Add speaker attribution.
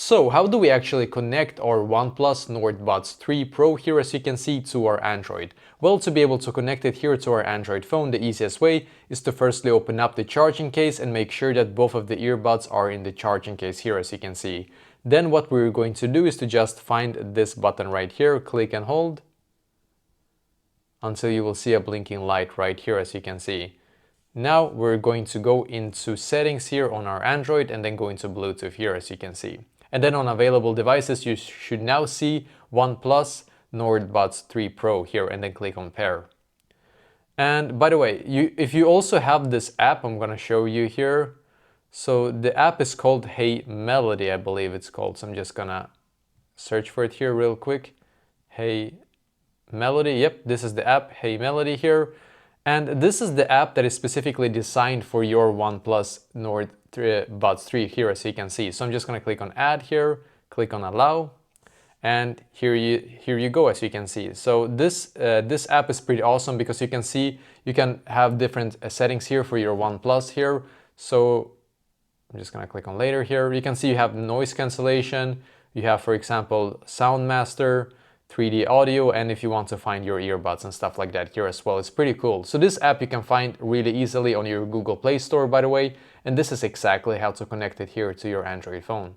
Speaker 1: So how do we actually connect our OnePlus Nord Buds 3 Pro here, as you can see, to our Android? Well, to be able to connect it here to our Android phone, the easiest way is to firstly open up the charging case and make sure that both of the earbuds are in the charging case here, as you can see. Then what we're going to do is to just find this button right here, click and hold until you will see a blinking light right here, as you can see. Now we're going to go into settings here on our Android and then go into Bluetooth here, as you can see. And then on available devices, you should now see OnePlus Nord Buds 3 Pro here, and then click on pair. And by the way, if you also have this app, I'm gonna show you here. So the app is called Hey Melody, I believe it's called. So I'm just gonna search for it here real quick. Hey Melody, yep, this is the app, Hey Melody here. And this is the app that is specifically designed for your OnePlus Nord Buds 3 here, as you can see. So I'm just going to click on add here, click on allow, and here you go, as you can see. So this app is pretty awesome because you can see you can have different settings here for your OnePlus here. So I'm just going to click on later here. You can see you have noise cancellation, you have, for example, sound master, 3D audio, and if you want to find your earbuds and stuff like that here as well. It's pretty cool. So this app you can find really easily on your Google Play Store, by the way, and this is exactly how to connect it here to your Android phone.